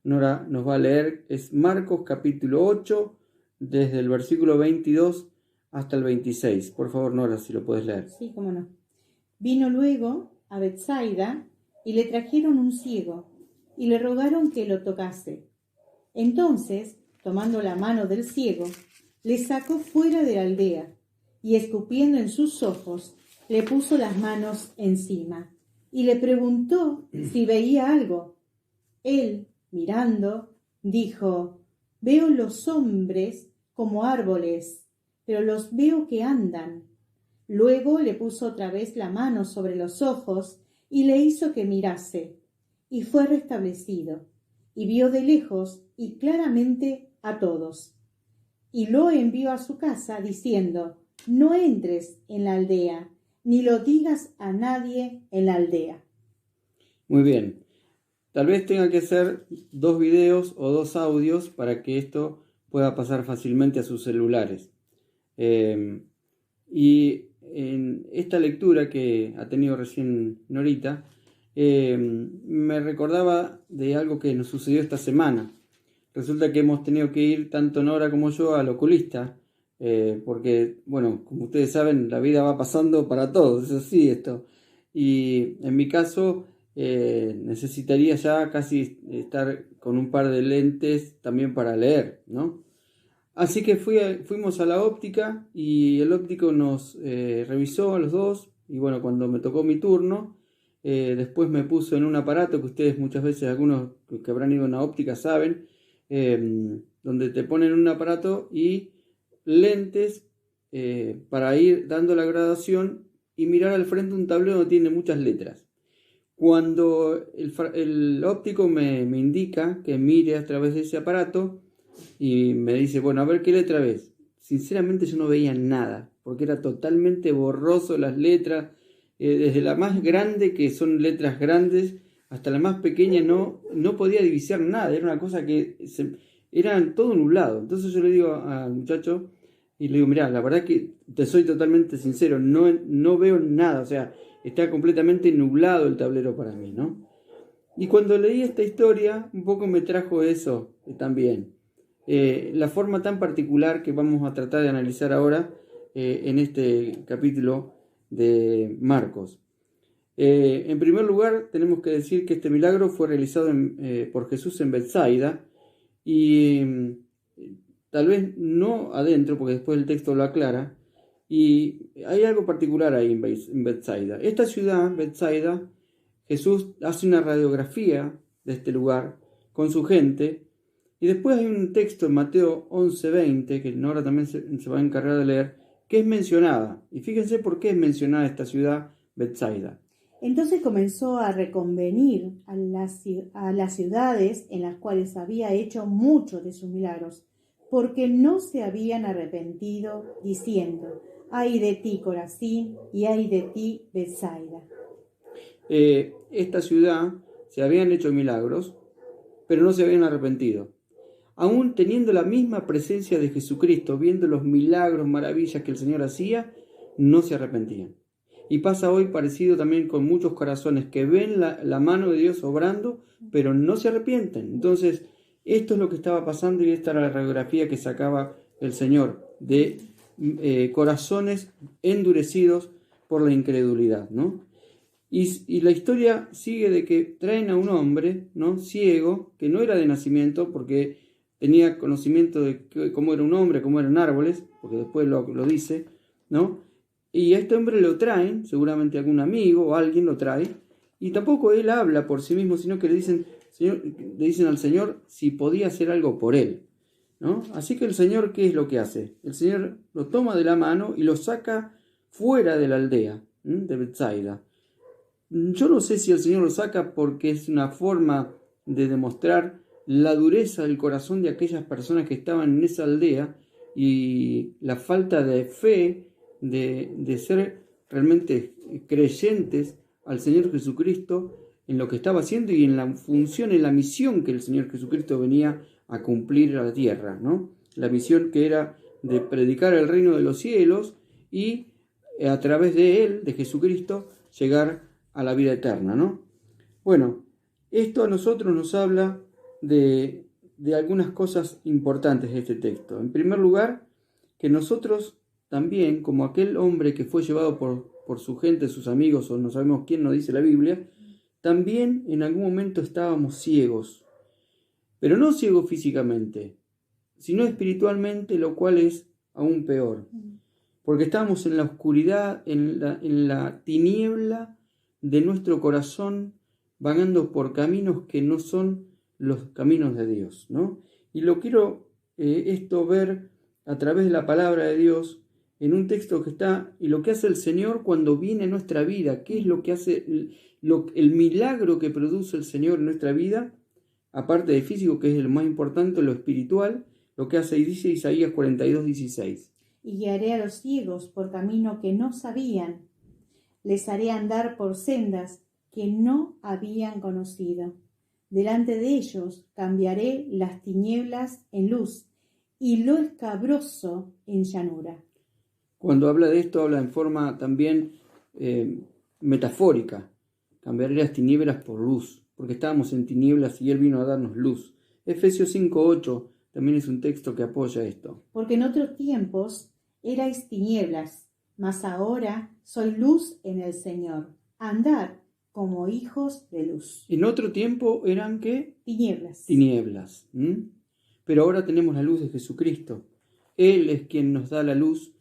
Nora nos va a leer, es Marcos capítulo 8, desde el versículo 22 hasta el 26. Por favor, Nora, si lo puedes leer. Sí, cómo no. Vino luego a Betsaida y le trajeron un ciego y le rogaron que lo tocase. Entonces, tomando la mano del ciego, le sacó fuera de la aldea y escupiendo en sus ojos, le puso las manos encima y le preguntó si veía algo. Él, mirando, dijo: veo los hombres como árboles, pero los veo que andan. Luego le puso otra vez la mano sobre los ojos y le hizo que mirase, y fue restablecido, y vio de lejos y claramente a todos. Y lo envió a su casa diciendo: no entres en la aldea, ni lo digas a nadie en la aldea. Muy bien. Tal vez tenga que hacer 2 videos o 2 audios para que esto pueda pasar fácilmente a sus celulares. Y en esta lectura que ha tenido recién Norita, me recordaba de algo que nos sucedió esta semana. Resulta que hemos tenido que ir, tanto Nora como yo, al oculista, porque, bueno, como ustedes saben, la vida va pasando para todos, es así esto. Y en mi caso, necesitaría ya casi estar con un par de lentes también para leer, ¿no? Así que fuimos a la óptica y el óptico nos revisó a los dos. Y bueno, cuando me tocó mi turno, después me puso en un aparato que ustedes muchas veces, algunos que habrán ido a una óptica saben, donde te ponen un aparato y lentes para ir dando la gradación y mirar al frente un tablero donde tiene muchas letras. Cuando el óptico me indica que mire a través de ese aparato y me dice, bueno, a ver qué letra ves. Sinceramente yo no veía nada, porque era totalmente borroso las letras, desde la más grande, que son letras grandes, hasta la más pequeña no podía divisar nada, era una cosa que era todo nublado. Entonces yo le digo al muchacho, y le digo, mirá, la verdad que te soy totalmente sincero, no veo nada, o sea, está completamente nublado el tablero para mí, ¿no? Y cuando leí esta historia, un poco me trajo eso también. La forma tan particular que vamos a tratar de analizar ahora en este capítulo de Marcos. En primer lugar, tenemos que decir que este milagro fue realizado por Jesús en Betsaida y tal vez no adentro, porque después el texto lo aclara, y hay algo particular ahí en Betsaida. Esta ciudad, Betsaida, Jesús hace una radiografía de este lugar con su gente. Y después hay un texto en Mateo 11:20, que Nora también se va a encargar de leer, que es mencionada. Y fíjense por qué es mencionada esta ciudad, Betsaida. Entonces comenzó a reconvenir a las ciudades en las cuales había hecho muchos de sus milagros, porque no se habían arrepentido, diciendo: ay de ti, Corazín, y ay de ti, Betsaida. Esta ciudad se habían hecho milagros, pero no se habían arrepentido. Aún teniendo la misma presencia de Jesucristo, viendo los milagros, maravillas que el Señor hacía, no se arrepentían. Y pasa hoy parecido también con muchos corazones que ven la mano de Dios obrando, pero no se arrepienten. Entonces, esto es lo que estaba pasando y esta era la radiografía que sacaba el Señor de corazones endurecidos por la incredulidad, ¿no? Y la historia sigue de que traen a un hombre, ¿no?, ciego, que no era de nacimiento, porque tenía conocimiento de cómo era un hombre, cómo eran árboles, porque después lo dice, ¿no? Y a este hombre lo traen, seguramente algún amigo o alguien lo trae, y tampoco él habla por sí mismo, sino que le dicen al Señor si podía hacer algo por él, ¿no? Así que el Señor, ¿qué es lo que hace? El Señor lo toma de la mano y lo saca fuera de la aldea, de Betsaida. Yo no sé si el Señor lo saca porque es una forma de demostrar la dureza del corazón de aquellas personas que estaban en esa aldea y la falta de fe, de ser realmente creyentes al Señor Jesucristo en lo que estaba haciendo y en la función, en la misión que el Señor Jesucristo venía a cumplir a la tierra, ¿no? La misión que era de predicar el reino de los cielos y a través de él, de Jesucristo, llegar a la vida eterna, ¿no? Bueno, esto a nosotros nos habla de algunas cosas importantes de este texto. En primer lugar, que nosotros también, como aquel hombre que fue llevado por su gente, sus amigos, o no sabemos quién nos dice la Biblia, también en algún momento estábamos ciegos, pero no ciegos físicamente, sino espiritualmente, lo cual es aún peor, porque estábamos en la oscuridad, en la tiniebla de nuestro corazón, vagando por caminos que no son los caminos de Dios, ¿no? Y lo quiero esto ver a través de la palabra de Dios, en un texto que está, y lo que hace el Señor cuando viene a nuestra vida, qué es lo que hace, el milagro que produce el Señor en nuestra vida, aparte de físico, que es lo más importante, lo espiritual, lo que hace, y dice Isaías 42:16. Y guiaré a los ciegos por camino que no sabían, les haré andar por sendas que no habían conocido. Delante de ellos cambiaré las tinieblas en luz y lo escabroso en llanura. Cuando habla de esto, habla en forma también metafórica. Cambiaré las tinieblas por luz, porque estábamos en tinieblas y Él vino a darnos luz. Efesios 5:8 también es un texto que apoya esto. Porque en otros tiempos erais tinieblas, mas ahora soy luz en el Señor. Andad como hijos de luz. En otro tiempo eran, ¿qué? Tinieblas. Tinieblas. Pero ahora tenemos la luz de Jesucristo. Él es quien nos da la luz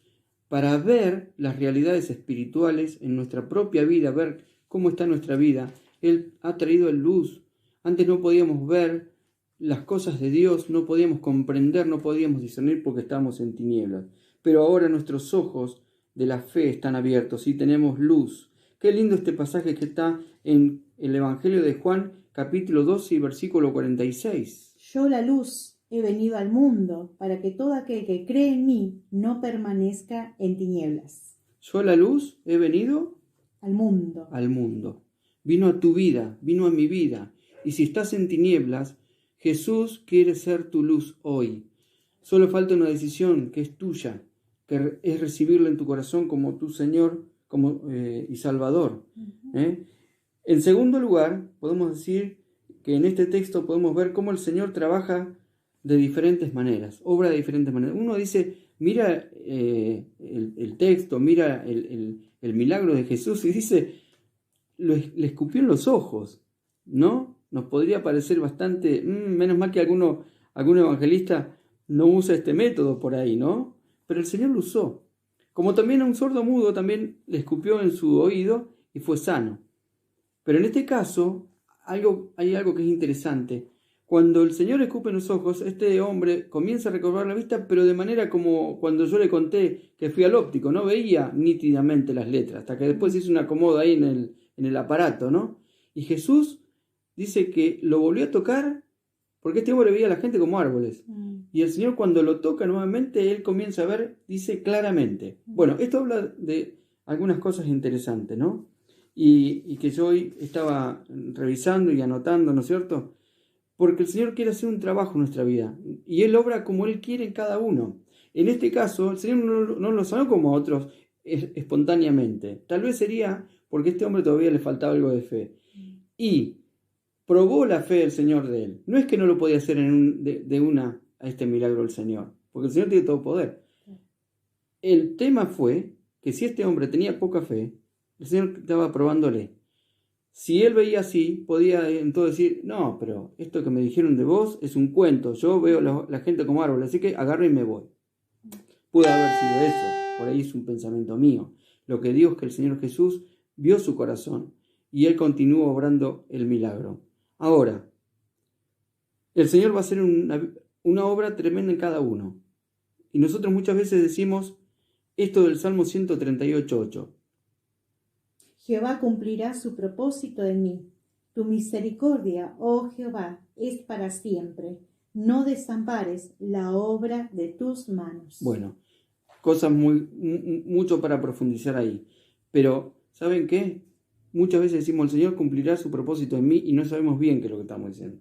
para ver las realidades espirituales en nuestra propia vida, ver cómo está nuestra vida. Él ha traído luz. Antes no podíamos ver las cosas de Dios, no podíamos comprender, no podíamos discernir porque estábamos en tinieblas. Pero ahora nuestros ojos de la fe están abiertos y tenemos luz. Qué lindo este pasaje que está en el Evangelio de Juan, capítulo 12 y versículo 46. Yo, la luz, he venido al mundo para que todo aquel que cree en mí no permanezca en tinieblas. Yo, la luz, he venido al mundo. Al mundo. Vino a tu vida, vino a mi vida. Y si estás en tinieblas, Jesús quiere ser tu luz hoy. Solo falta una decisión que es tuya, que es recibirlo en tu corazón como tu Señor y Salvador. En segundo lugar, podemos decir que en este texto podemos ver cómo el Señor trabaja de diferentes maneras, obra de diferentes maneras. Uno dice, mira el texto, mira el milagro de Jesús y dice, le escupió en los ojos, ¿no? Nos podría parecer bastante, menos mal que algún evangelista no usa este método por ahí, ¿no? Pero el Señor lo usó. Como también a un sordo mudo también le escupió en su oído y fue sano. Pero en este caso hay algo que es interesante. Cuando el Señor escupe en los ojos, este hombre comienza a recobrar la vista, pero de manera como cuando yo le conté que fui al óptico, no veía nítidamente las letras, hasta que después hizo un acomodo ahí en el aparato, ¿no? Y Jesús dice que lo volvió a tocar porque este hombre veía a la gente como árboles. Y el Señor cuando lo toca nuevamente, él comienza a ver, dice claramente. Bueno, esto habla de algunas cosas interesantes, ¿no? Y que yo hoy estaba revisando y anotando, ¿no es cierto? Porque el Señor quiere hacer un trabajo en nuestra vida. Y Él obra como Él quiere en cada uno. En este caso, el Señor no lo sanó como a otros espontáneamente. Tal vez sería porque a este hombre todavía le faltaba algo de fe. Y probó la fe del Señor de él. No es que no lo podía hacer a este milagro el Señor, porque el Señor tiene todo poder. El tema fue que si este hombre tenía poca fe, el Señor estaba probándole. Si él veía así, podía entonces decir, no, pero esto que me dijeron de vos es un cuento, yo veo la gente como árbol, así que agarro y me voy. Pudo haber sido eso, por ahí es un pensamiento mío. Lo que digo es que el Señor Jesús vio su corazón y Él continuó obrando el milagro. Ahora, el Señor va a hacer una obra tremenda en cada uno. Y nosotros muchas veces decimos esto del Salmo 138:8. Jehová cumplirá su propósito en mí. Tu misericordia, oh Jehová, es para siempre. No desampares la obra de tus manos. Bueno, cosas mucho para profundizar ahí. Pero, ¿saben qué? Muchas veces decimos, el Señor cumplirá su propósito en mí y no sabemos bien qué es lo que estamos diciendo.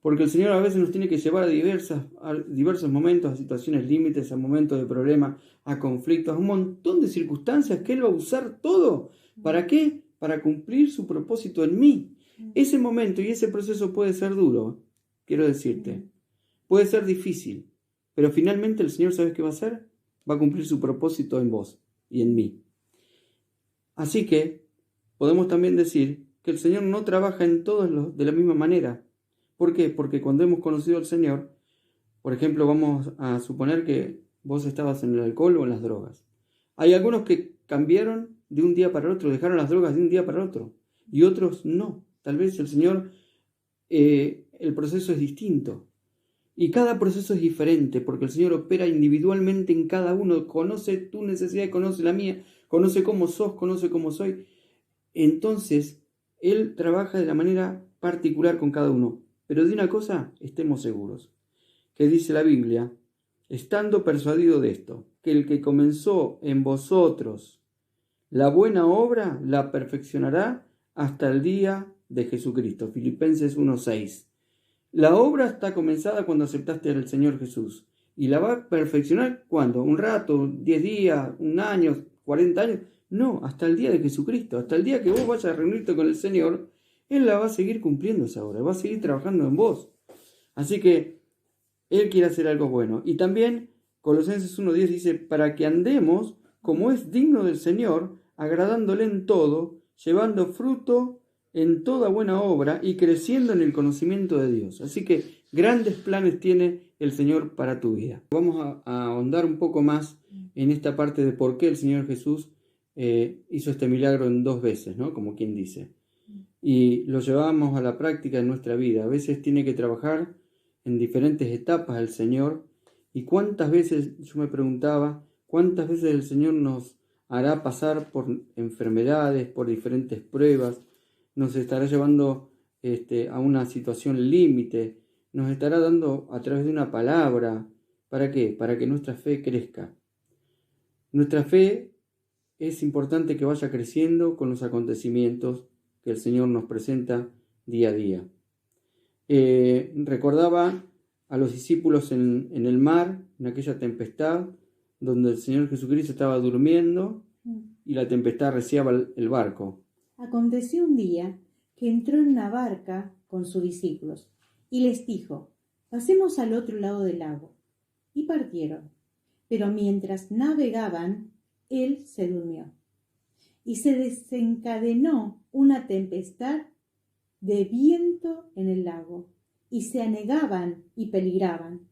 Porque el Señor a veces nos tiene que llevar a diversos momentos, a situaciones límites, a momentos de problemas, a conflictos, a un montón de circunstancias que Él va a usar todo. ¿Para qué? Para cumplir su propósito en mí. Ese momento y ese proceso puede ser duro. quiero decirte, puede ser difícil, pero finalmente el Señor, ¿sabes qué va a hacer? Va a cumplir su propósito en vos y en mí. Así que podemos también decir que el Señor no trabaja en todos de la misma manera. ¿Por qué? Porque cuando hemos conocido al Señor, por ejemplo, vamos a suponer que vos estabas en el alcohol o en las drogas. Hay algunos que cambiaron de un día para el otro, dejaron las drogas de un día para el otro, y otros no. Tal vez el Señor, el proceso es distinto. Y cada proceso es diferente, porque el Señor opera individualmente en cada uno, conoce tu necesidad, conoce la mía, conoce cómo sos, conoce cómo soy. Entonces, Él trabaja de la manera particular con cada uno. Pero de una cosa estemos seguros, que dice la Biblia, estando persuadido de esto, que el que comenzó en vosotros la buena obra, la perfeccionará hasta el día de Jesucristo. Filipenses 1:6. La obra está comenzada cuando aceptaste al Señor Jesús. ¿Y la va a perfeccionar cuándo? ¿Un rato? ¿10 días? ¿Un año? ¿40 años? No, hasta el día de Jesucristo. Hasta el día que vos vayas a reunirte con el Señor, Él la va a seguir cumpliendo esa obra. Va a seguir trabajando en vos. Así que Él quiere hacer algo bueno. Y también Colosenses 1:10 dice, para que andemos como es digno del Señor, agradándole en todo, llevando fruto en toda buena obra y creciendo en el conocimiento de Dios. Así que grandes planes tiene el Señor para tu vida. Vamos a ahondar un poco más en esta parte de por qué el Señor Jesús hizo este milagro en 2 veces, ¿no? Como quien dice. Y lo llevamos a la práctica en nuestra vida. A veces tiene que trabajar en diferentes etapas el Señor. Y cuántas veces, yo me preguntaba, cuántas veces el Señor nos hará pasar por enfermedades, por diferentes pruebas, nos estará llevando a una situación límite, nos estará dando a través de una palabra. ¿Para qué? Para que nuestra fe crezca. Nuestra fe es importante que vaya creciendo con los acontecimientos que el Señor nos presenta día a día. Recordaba a los discípulos en el mar, en aquella tempestad, donde el Señor Jesucristo estaba durmiendo y la tempestad arreciaba el barco. Aconteció un día que entró en una barca con sus discípulos y les dijo, pasemos al otro lado del lago. Y partieron. Pero mientras navegaban, él se durmió. Y se desencadenó una tempestad de viento en el lago, y se anegaban y peligraban.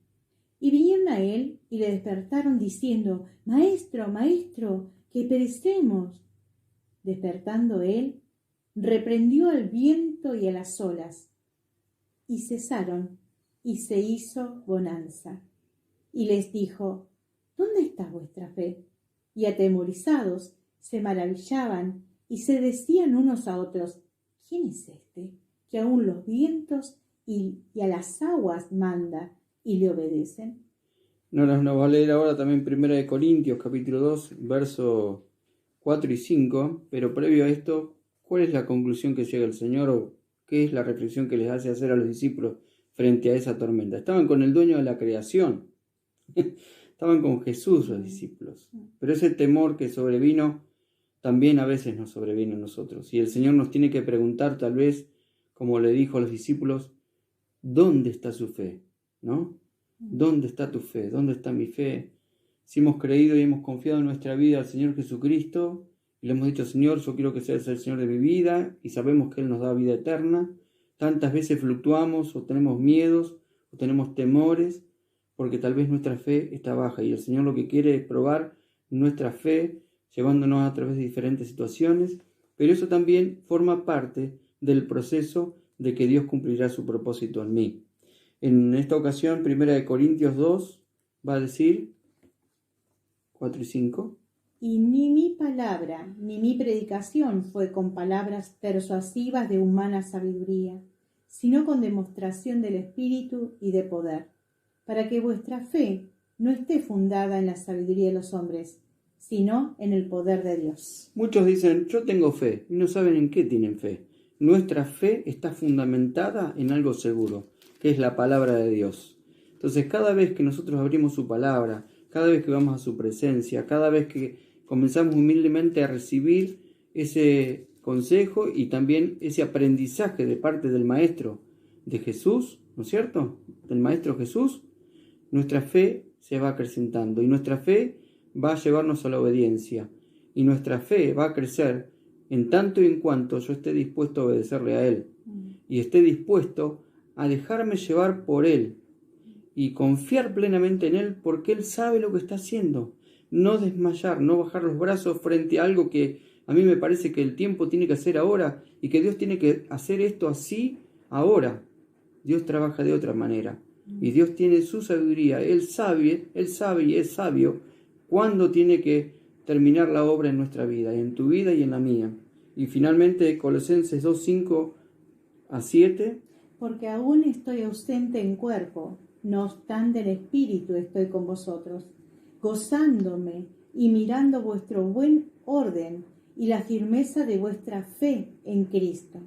Y vinieron a él y le despertaron diciendo, Maestro, Maestro, que perecemos. Despertando él, reprendió al viento y a las olas, y cesaron, y se hizo bonanza. Y les dijo, ¿dónde está vuestra fe? Y atemorizados se maravillaban, y se decían unos a otros, ¿quién es este, que aún los vientos y a las aguas manda, y le obedecen? Nos va a leer ahora también 1 Corintios, capítulo 2, versos 4 y 5, pero previo a esto, ¿cuál es la conclusión que llega el Señor o qué es la reflexión que les hace hacer a los discípulos frente a esa tormenta? Estaban con el dueño de la creación, estaban con Jesús los discípulos, pero ese temor que sobrevino también a veces nos sobreviene a nosotros, y el Señor nos tiene que preguntar tal vez, como le dijo a los discípulos, ¿dónde está su fe? ¿No? ¿Dónde está tu fe? ¿Dónde está mi fe? Si hemos creído y hemos confiado en nuestra vida al Señor Jesucristo y le hemos dicho, Señor, yo quiero que seas el Señor de mi vida, y sabemos que Él nos da vida eterna, tantas veces fluctuamos o tenemos miedos o tenemos temores porque tal vez nuestra fe está baja, y el Señor lo que quiere es probar nuestra fe llevándonos a través de diferentes situaciones, pero eso también forma parte del proceso de que Dios cumplirá su propósito en mí. En esta ocasión, 1 Corintios 2 va a decir 4 y 5. Y ni mi palabra ni mi predicación fue con palabras persuasivas de humana sabiduría, sino con demostración del Espíritu y de poder, para que vuestra fe no esté fundada en la sabiduría de los hombres, sino en el poder de Dios. Muchos dicen, yo tengo fe, y no saben en qué tienen fe. Nuestra fe está fundamentada en algo seguro, que es la palabra de Dios. Entonces, cada vez que nosotros abrimos su palabra, cada vez que vamos a su presencia, cada vez que comenzamos humildemente a recibir ese consejo y también ese aprendizaje de parte del Maestro de Jesús, ¿no es cierto?, del Maestro Jesús, nuestra fe se va acrecentando y nuestra fe va a llevarnos a la obediencia y nuestra fe va a crecer en tanto y en cuanto yo esté dispuesto a obedecerle a Él y esté dispuesto a dejarme llevar por Él y confiar plenamente en Él porque Él sabe lo que está haciendo. No desmayar, no bajar los brazos frente a algo que a mí me parece que el tiempo tiene que hacer ahora y que Dios tiene que hacer esto así ahora. Dios trabaja de otra manera y Dios tiene su sabiduría. Él sabe y es sabio cuándo tiene que terminar la obra en nuestra vida, en tu vida y en la mía. Y finalmente Colosenses 2, 5 a 7. Porque aún estoy ausente en cuerpo, no obstante en espíritu estoy con vosotros, gozándome y mirando vuestro buen orden y la firmeza de vuestra fe en Cristo.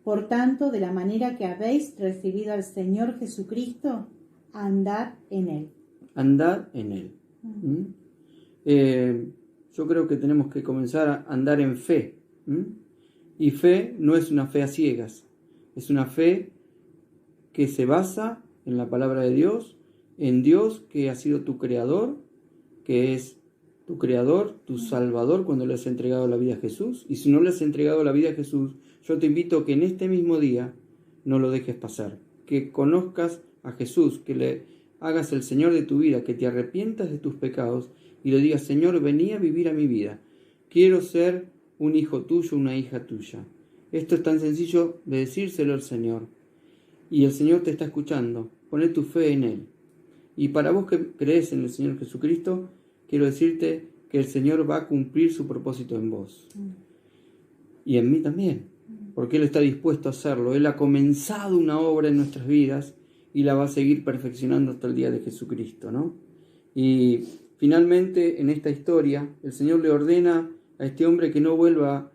Por tanto, de la manera que habéis recibido al Señor Jesucristo, andad en Él. Andad en Él. Yo creo que tenemos que comenzar a andar en fe. Y fe no es una fe a ciegas, es una fe que se basa en la palabra de Dios, en Dios que ha sido tu creador, que es tu creador, tu salvador cuando le has entregado la vida a Jesús. Y si no le has entregado la vida a Jesús, yo te invito a que en este mismo día no lo dejes pasar, que conozcas a Jesús, que le hagas el Señor de tu vida, que te arrepientas de tus pecados y le digas: Señor, vení a vivir a mi vida, quiero ser un hijo tuyo, una hija tuya. Esto es tan sencillo de decírselo al Señor. Y el Señor te está escuchando. Poné tu fe en Él. Y para vos que crees en el Señor Jesucristo, quiero decirte que el Señor va a cumplir su propósito en vos. Y en mí también. Porque Él está dispuesto a hacerlo. Él ha comenzado una obra en nuestras vidas y la va a seguir perfeccionando hasta el día de Jesucristo, ¿no? Y finalmente, en esta historia, el Señor le ordena a este hombre que no vuelva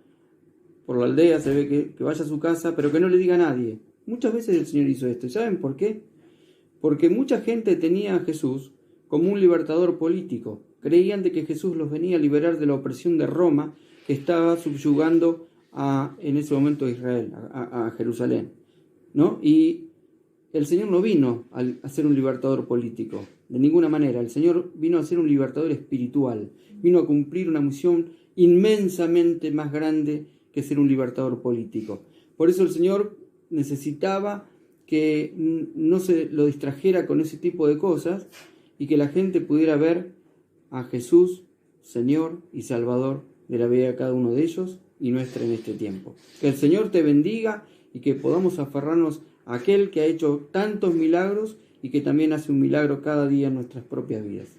por la aldea, se ve que vaya a su casa, pero que no le diga a nadie. Muchas veces el Señor hizo esto. ¿Y saben por qué? Porque mucha gente tenía a Jesús como un libertador político. Creían de que Jesús los venía a liberar de la opresión de Roma, que estaba subyugando en ese momento a Israel, a Jerusalén, ¿no? Y el Señor no vino a ser un libertador político, de ninguna manera. El Señor vino a ser un libertador espiritual. Vino a cumplir una misión inmensamente más grande que ser un libertador político. Por eso el Señor necesitaba que no se lo distrajera con ese tipo de cosas y que la gente pudiera ver a Jesús, Señor y Salvador de la vida de cada uno de ellos y nuestra en este tiempo. Que el Señor te bendiga y que podamos aferrarnos a aquel que ha hecho tantos milagros y que también hace un milagro cada día en nuestras propias vidas.